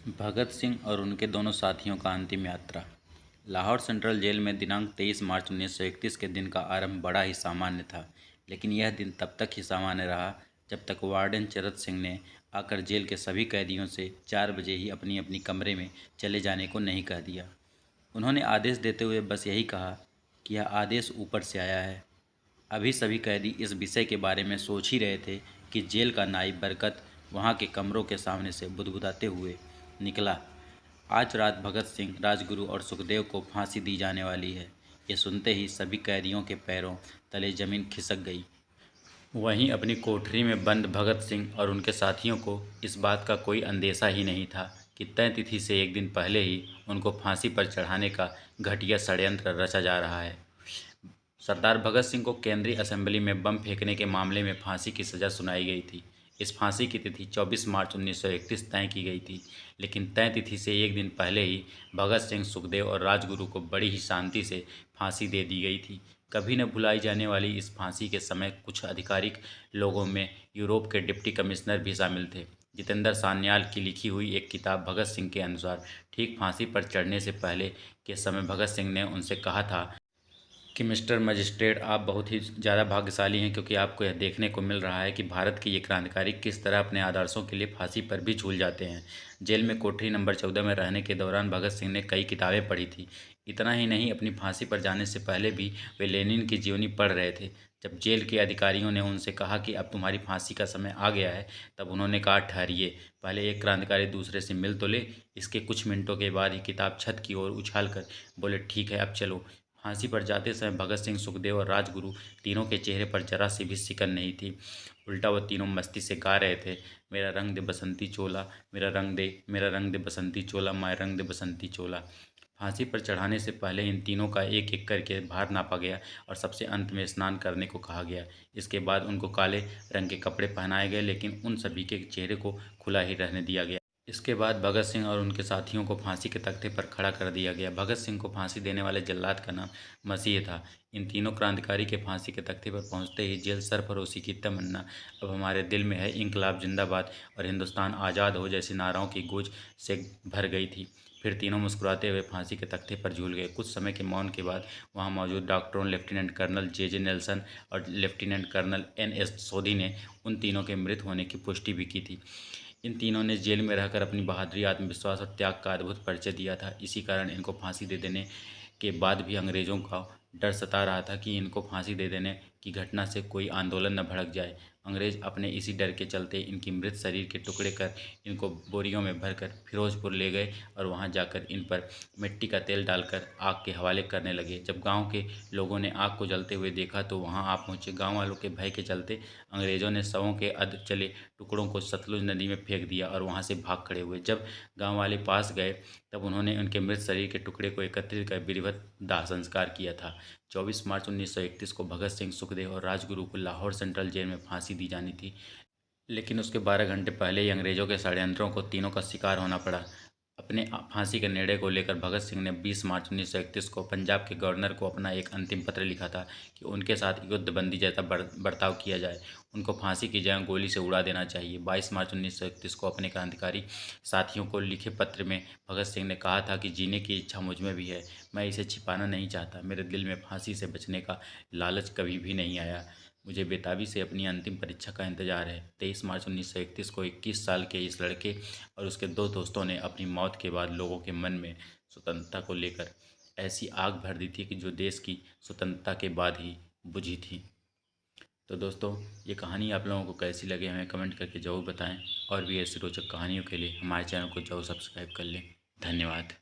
भगत सिंह और उनके दोनों साथियों का अंतिम यात्रा। लाहौर सेंट्रल जेल में दिनांक 23 मार्च 1931 के दिन का आरंभ बड़ा ही सामान्य था, लेकिन यह दिन तब तक ही सामान्य रहा जब तक वार्डन चरत सिंह ने आकर जेल के सभी कैदियों से 4 बजे ही अपनी अपनी कमरे में चले जाने को नहीं कह दिया। उन्होंने आदेश देते हुए बस यही कहा कि यह आदेश ऊपर से आया है। अभी सभी कैदी इस विषय के बारे में सोच ही रहे थे कि जेल का नायब बरकत वहाँ के कमरों के सामने से बुदबुदाते हुए निकला। आज रात भगत सिंह, राजगुरु और सुखदेव को फांसी दी जाने वाली है। ये सुनते ही सभी कैदियों के पैरों तले जमीन खिसक गई। वहीं अपनी कोठरी में बंद भगत सिंह और उनके साथियों को इस बात का कोई अंदेशा ही नहीं था कि तय तिथि से एक दिन पहले ही उनको फांसी पर चढ़ाने का घटिया षड्यंत्र रचा जा रहा है। सरदार भगत सिंह को केंद्रीय असेंबली में बम फेंकने के मामले में फांसी की सज़ा सुनाई गई थी। इस फांसी की तिथि 24 मार्च 1931 तय की गई थी, लेकिन तय तिथि से एक दिन पहले ही भगत सिंह, सुखदेव और राजगुरु को बड़ी ही शांति से फांसी दे दी गई थी। कभी न भुलाई जाने वाली इस फांसी के समय कुछ आधिकारिक लोगों में यूरोप के डिप्टी कमिश्नर भी शामिल थे। जितेंद्र सान्याल की लिखी हुई एक किताब भगत सिंह के अनुसार ठीक फांसी पर चढ़ने से पहले के समय भगत सिंह ने उनसे कहा था कि मिस्टर मजिस्ट्रेट, आप बहुत ही ज़्यादा भाग्यशाली हैं, क्योंकि आपको यह देखने को मिल रहा है कि भारत के ये क्रांतिकारी किस तरह अपने आदर्शों के लिए फांसी पर भी झूल जाते हैं। जेल में कोठरी नंबर 14 में रहने के दौरान भगत सिंह ने कई किताबें पढ़ी थी। इतना ही नहीं, अपनी फांसी पर जाने से पहले भी वे लेनिन की जीवनी पढ़ रहे थे। जब जेल के अधिकारियों ने उनसे कहा कि अब तुम्हारी फांसी का समय आ गया है, तब उन्होंने कहा, ठहरिए, पहले एक क्रांतिकारी दूसरे से मिल तो ले। इसके कुछ मिनटों के बाद ही किताब छत की ओर उछाल कर बोले, ठीक है, अब चलो। फांसी पर जाते समय भगत सिंह, सुखदेव और राजगुरु तीनों के चेहरे पर जरा सी भी सिकन नहीं थी। उल्टा वो तीनों मस्ती से गा रहे थे, मेरा रंग दे बसंती चोला, मेरा रंग दे बसंती चोला, माय रंग दे बसंती चोला। फांसी पर चढ़ाने से पहले इन तीनों का एक एक करके भार नापा गया और सबसे अंत में स्नान करने को कहा गया। इसके बाद उनको काले रंग के कपड़े पहनाए गए, लेकिन उन सभी के चेहरे को खुला ही रहने दिया गया। इसके बाद भगत सिंह और उनके साथियों को फांसी के तख्ते पर खड़ा कर दिया गया। भगत सिंह को फांसी देने वाले जल्लाद का नाम मसीह था। इन तीनों क्रांतिकारी के फांसी के तख्ते पर पहुंचते ही जेल सरफरोशी की तमन्ना, अब हमारे दिल में है इंकलाब जिंदाबाद और हिंदुस्तान आज़ाद हो जैसी नाराओं की गूंज से भर गई थी। फिर तीनों मुस्कुराते हुए फांसी के तख्ते पर झूल गए। कुछ समय के मौन के बाद वहां मौजूद डॉक्टरों, लेफ्टिनेंट कर्नल जे नेल्सन और लेफ्टिनेंट कर्नल NS सोधी ने उन तीनों के मृत होने की पुष्टि भी की थी। इन तीनों ने जेल में रहकर अपनी बहादुरी, आत्मविश्वास और त्याग का अद्भुत परिचय दिया था। इसी कारण इनको फांसी दे देने के बाद भी अंग्रेज़ों का डर सता रहा था कि इनको फांसी दे देने की घटना से कोई आंदोलन न भड़क जाए। अंग्रेज़ अपने इसी डर के चलते इनकी मृत शरीर के टुकड़े कर इनको बोरियों में भरकर फिरोजपुर ले गए और वहां जाकर इन पर मिट्टी का तेल डालकर आग के हवाले करने लगे। जब गांव के लोगों ने आग को जलते हुए देखा तो वहां आ पहुंचे। गांव वालों के भय के चलते अंग्रेज़ों ने शवों के अध चले टुकड़ों को सतलुज नदी में फेंक दिया और वहां से भाग खड़े हुए। जब गांव वाले पास गए तब उन्होंने उनके मृत शरीर के टुकड़े को एकत्रित कर विधिवत दाह संस्कार किया था। 24 मार्च 1931 को भगत सिंह, सुखदेव और राजगुरु को लाहौर सेंट्रल जेल में फांसी दी जानी थी, लेकिन उसके 12 घंटे पहले ही अंग्रेज़ों के षड्यंत्रों को तीनों का शिकार होना पड़ा। अपने फांसी के निर्णय को लेकर भगत सिंह ने 20 मार्च 1931 को पंजाब के गवर्नर को अपना एक अंतिम पत्र लिखा था कि उनके साथ युद्धबंदी जैसा बर्ताव किया जाए, उनको फांसी की जगह गोली से उड़ा देना चाहिए। 22 मार्च 1931 को अपने क्रांतिकारी साथियों को लिखे पत्र में भगत सिंह ने कहा था कि जीने की इच्छा मुझ में भी है, मैं इसे छिपाना नहीं चाहता। मेरे दिल में फांसी से बचने का लालच कभी भी नहीं आया। मुझे बेताबी से अपनी अंतिम परीक्षा का इंतजार है। 23 मार्च 1931 को 21 साल के इस लड़के और उसके दो दोस्तों ने अपनी मौत के बाद लोगों के मन में स्वतंत्रता को लेकर ऐसी आग भर दी थी कि जो देश की स्वतंत्रता के बाद ही बुझी थी। तो दोस्तों, ये कहानी आप लोगों को कैसी लगी हमें कमेंट करके ज़रूर बताएं और भी ऐसी रोचक कहानियों के लिए हमारे चैनल को ज़रूर सब्सक्राइब कर लें। धन्यवाद।